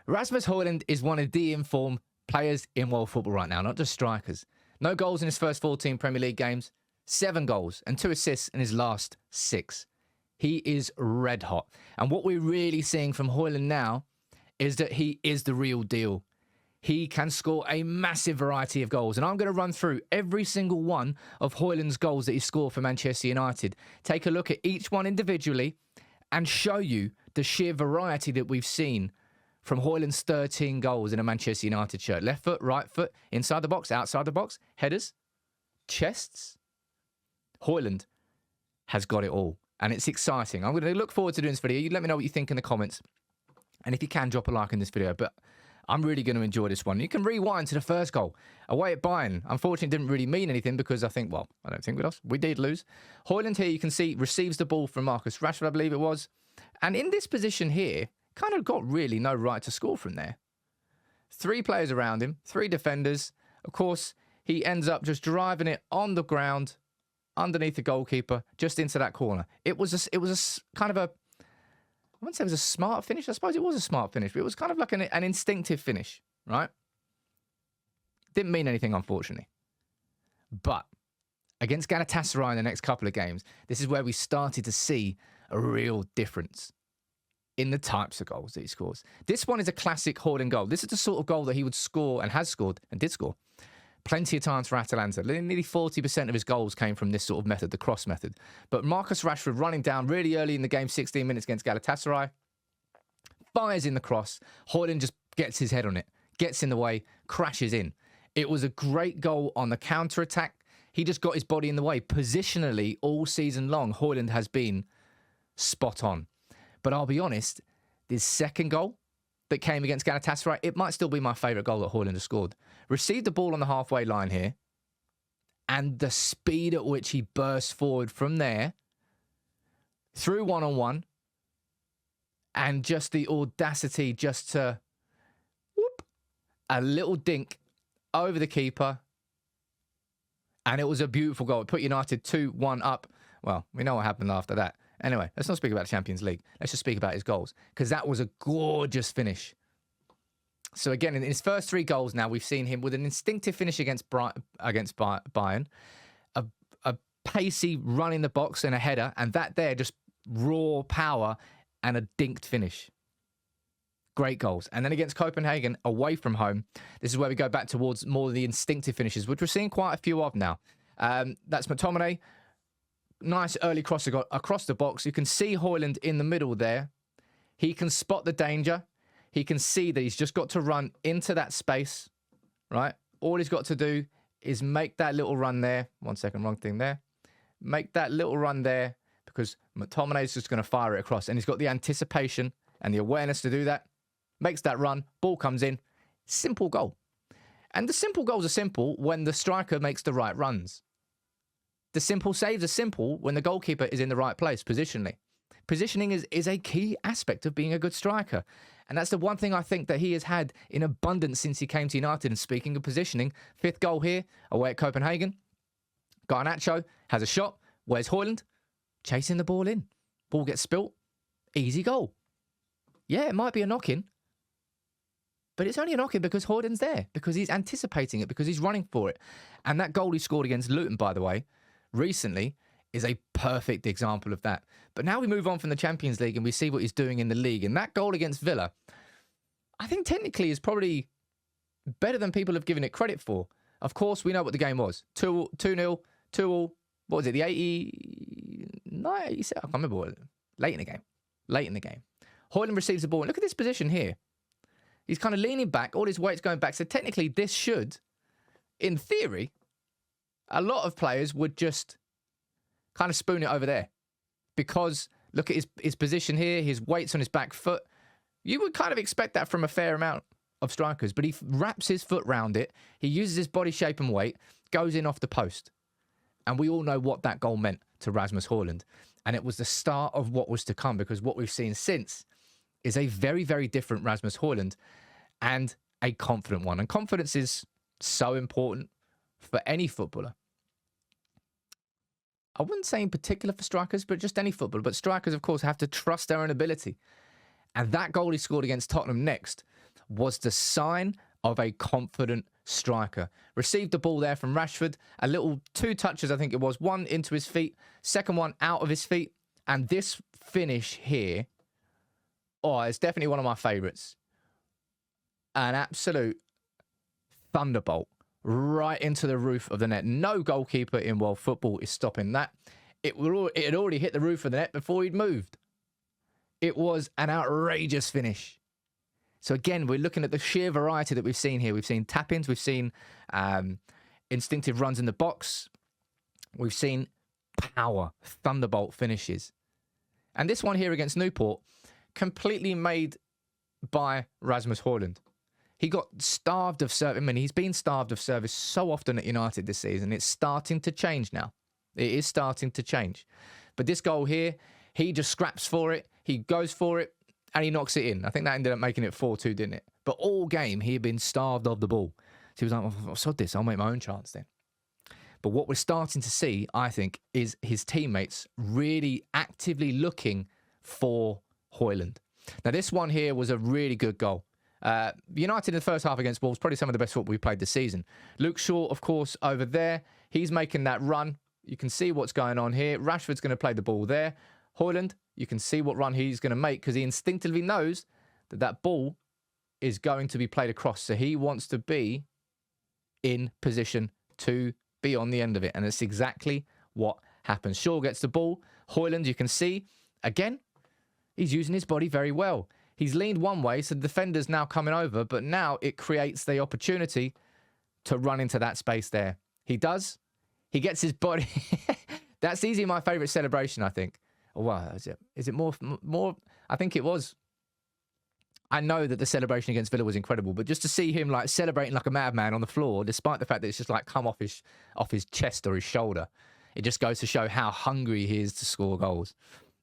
Rasmus Hojlund is one of the informed players in world football right now, not just strikers. No goals in his first 14 Premier League games, 7 goals and 2 assists in his last 6. He is red hot. And what we're really seeing from Hojlund now is that he is the real deal. He can score a massive variety of goals. And I'm going to run through every single one of Hojlund's goals that he scored for Manchester United. Take a look at each one individually and show you the sheer variety that we've seen from Hojlund's 13 goals in a Manchester United shirt. Left foot, right foot, inside the box, outside the box, headers, chests. Hojlund has got it all. And it's exciting. I'm going to look forward to doing this video. You let me know what you think in the comments. And if you can, drop a like in this video. But I'm really going to enjoy this one. You can rewind to the first goal. Away at Bayern. Unfortunately, it didn't really mean anything because I don't think we lost. We did lose. Hojlund here, you can see, receives the ball from Marcus Rashford, I believe it was. And in this position here, kind of got really no right to score from there. 3 players around him, 3 defenders. Of course, he ends up just driving it on the ground, underneath the goalkeeper, just into that corner. It was a kind of a, I wouldn't say it was a smart finish. I suppose it was a smart finish, but it was kind of like an instinctive finish, right? Didn't mean anything, unfortunately. But against Galatasaray in the next couple of games, this is where we started to see a real difference in the types of goals that he scores. This one is a classic Hojlund goal. This is the sort of goal that he would score and has scored and did score plenty of times for Atalanta. Nearly 40% of his goals came from this sort of method, the cross method. But Marcus Rashford running down really early in the game, 16 minutes against Galatasaray, fires in the cross. Hojlund just gets his head on it, gets in the way, crashes in. It was a great goal on the counter-attack. He just got his body in the way. Positionally, all season long, Hojlund has been spot on. But I'll be honest, this second goal that came against Galatasaray, it might still be my favourite goal that Hojlund has scored. Received the ball on the halfway line here, and the speed at which he burst forward from there, through one-on-one, and just the audacity just to, whoop, a little dink over the keeper, and it was a beautiful goal. It put United 2-1 up. Well, we know what happened after that. Anyway, let's not speak about the Champions League. Let's just speak about his goals, because that was a gorgeous finish. So again, in his first 3 goals now, we've seen him with an instinctive finish against Bayern, a pacey run in the box and a header, and that there, just raw power and a dinked finish. Great goals. And then against Copenhagen, away from home, this is where we go back towards more of the instinctive finishes, which we're seeing quite a few of now. That's McTominay. Nice early cross across the box. You can see Hojlund in the middle there. He can spot the danger. He can see that he's just got to run into that space, right? All he's got to do is make that little run there. 1 second, wrong thing there. Make that little run there, because McTominay is just going to fire it across. And he's got the anticipation and the awareness to do that. Makes that run. Ball comes in. Simple goal. And the simple goals are simple when the striker makes the right runs. The simple saves are simple when the goalkeeper is in the right place positionally. Positioning is a key aspect of being a good striker. And that's the one thing I think that he has had in abundance since he came to United. And speaking of positioning, 5th goal here, away at Copenhagen. Garnacho has a shot. Where's Hojlund? Chasing the ball in. Ball gets spilt. Easy goal. Yeah, it might be a knock-in. But it's only a knock-in because Hojlund's there. Because he's anticipating it. Because he's running for it. And that goal he scored against Luton, by the way, recently, is a perfect example of that. But now we move on from the Champions League and we see what he's doing in the league. And that goal against Villa, I think technically is probably better than people have given it credit for. Of course, we know what the game was. 2-0, 2-all. What was it? The 89? I can't remember what it was. Late in the game. Late in the game. Hojlund receives the ball. And look at this position here. He's kind of leaning back. All his weight's going back. So technically this should, in theory, a lot of players would just kind of spoon it over there. Because look at his position here. His weight's on his back foot. You would kind of expect that from a fair amount of strikers. But he wraps his foot round it. He uses his body shape and weight. Goes in off the post. And we all know what that goal meant to Rasmus Hojlund. And it was the start of what was to come. Because what we've seen since is a very, very different Rasmus Hojlund. And a confident one. And confidence is so important for any footballer. I wouldn't say in particular for strikers, but just any footballer. But strikers, of course, have to trust their own ability. And that goal he scored against Tottenham next was the sign of a confident striker. Received the ball there from Rashford. A little 2 touches, I think it was. One into his feet, second one out of his feet. And this finish here, it's definitely one of my favourites. An absolute thunderbolt right into the roof of the net. No goalkeeper in world football is stopping that. It had already hit the roof of the net before he'd moved. It was an outrageous finish. So again, we're looking at the sheer variety that we've seen here. We've seen tap-ins. We've seen instinctive runs in the box. We've seen power, thunderbolt finishes. And this one here against Newport, completely made by Rasmus Hojlund. He got starved of service. I mean, he's been starved of service so often at United this season. It's starting to change now. It is starting to change. But this goal here, he just scraps for it. He goes for it. And he knocks it in. I think that ended up making it 4-2, didn't it? But all game, he had been starved of the ball. So he was like, well, sod this. I'll make my own chance then. But what we're starting to see, I think, is his teammates really actively looking for Hojlund. Now, this one here was a really good goal. United in the first half against Wolves, probably some of the best football we've played this season. Luke Shaw, of course, over there. He's making that run. You can see what's going on here. Rashford's going to play the ball there. Hojlund, you can see what run he's going to make because he instinctively knows that that ball is going to be played across. So he wants to be in position to be on the end of it. And it's exactly what happens. Shaw gets the ball. Hojlund, you can see, again, he's using his body very well. He's leaned one way, so the defender's now coming over, but now it creates the opportunity to run into that space there. He does. He gets his body. That's easily my favourite celebration, I think. Oh, wow, is it more? I think it was. I know that the celebration against Villa was incredible, but just to see him like celebrating like a madman on the floor, despite the fact that it's just like come off his chest or his shoulder, it just goes to show how hungry he is to score goals.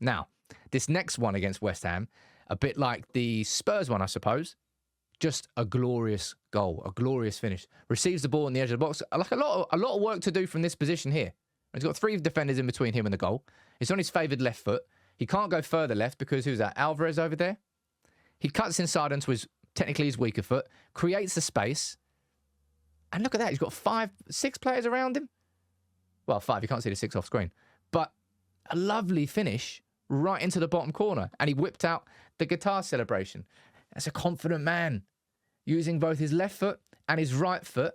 Now, this next one against West Ham, a bit like the Spurs one, I suppose, just a glorious goal, a glorious finish. Receives the ball on the edge of the box, like a lot of work to do from this position here. He's got 3 defenders in between him and the goal. It's on his favoured left foot. He can't go further left because who's that? Alvarez over there. He cuts inside onto technically his weaker foot, creates the space. And look at that. He's got 6 players around him. Well, 5. You can't see the 6 off screen. But a lovely finish right into the bottom corner. And he whipped out the guitar celebration. That's a confident man using both his left foot and his right foot.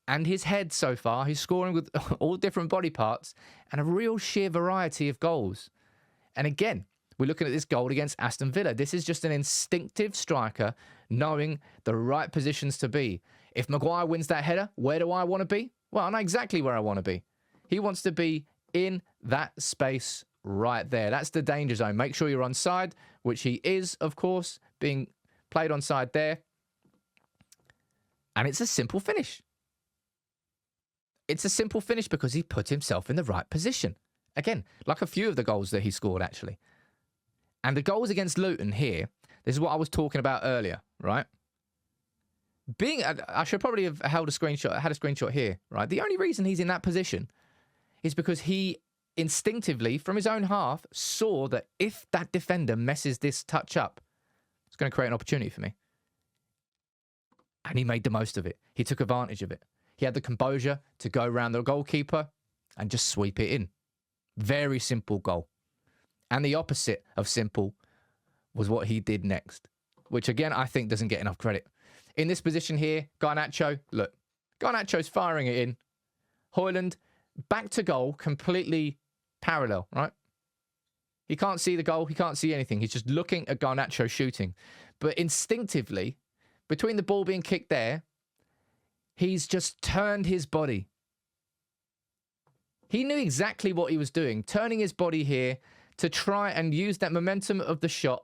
And his head so far, he's scoring with all different body parts and a real sheer variety of goals. And again, we're looking at this goal against Aston Villa. This is just an instinctive striker knowing the right positions to be. If Maguire wins that header, where do I want to be? Well, I know exactly where I want to be. He wants to be in that space right there. That's the danger zone. Make sure you're onside, which he is, of course, being played onside there. And it's a simple finish. It's a simple finish because he put himself in the right position. Again, like a few of the goals that he scored, actually. And the goals against Luton here, this is what I was talking about earlier, right? I should probably have had a screenshot here, right? The only reason he's in that position is because he instinctively, from his own half, saw that if that defender messes this touch up, it's going to create an opportunity for me. And he made the most of it. He took advantage of it. He had the composure to go around the goalkeeper and just sweep it in. Very simple goal. And the opposite of simple was what he did next, which again, I think doesn't get enough credit. In this position here, Garnacho, look, Garnacho's firing it in. Hojlund, back to goal, completely parallel, right? He can't see the goal. He can't see anything. He's just looking at Garnacho shooting. But instinctively, between the ball being kicked there, he's just turned his body. He knew exactly what he was doing, turning his body here to try and use that momentum of the shot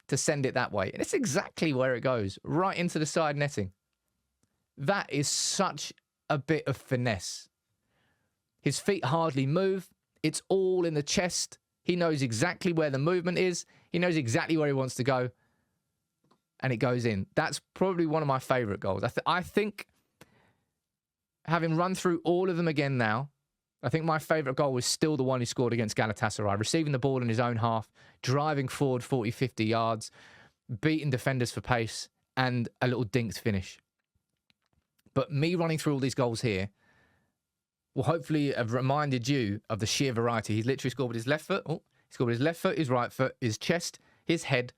to send it that way. And it's exactly where it goes, right into the side netting. That is such a bit of finesse. His feet hardly move. It's all in the chest. He knows exactly where the movement is. He knows exactly where he wants to go. And it goes in. That's probably one of my favourite goals. I think, having run through all of them again now, I think my favourite goal was still the one he scored against Galatasaray, receiving the ball in his own half, driving forward 40, 50 yards, beating defenders for pace, and a little dinked finish. But me running through all these goals here will hopefully have reminded you of the sheer variety. He's literally scored with his left foot. Oh, he scored with his left foot, his right foot, his chest, his head,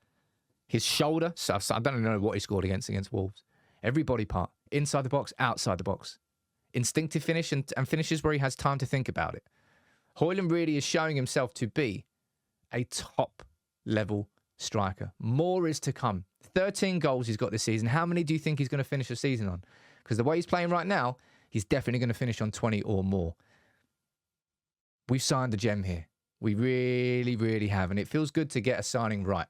his shoulder. So I don't even know what he scored against Wolves. Every body part, inside the box, outside the box. Instinctive finish and finishes where he has time to think about it. Hojlund really is showing himself to be a top-level striker. More is to come. 13 goals he's got this season. How many do you think he's going to finish the season on? Because the way he's playing right now, he's definitely going to finish on 20 or more. We've signed a gem here. We really, really have. And it feels good to get a signing right.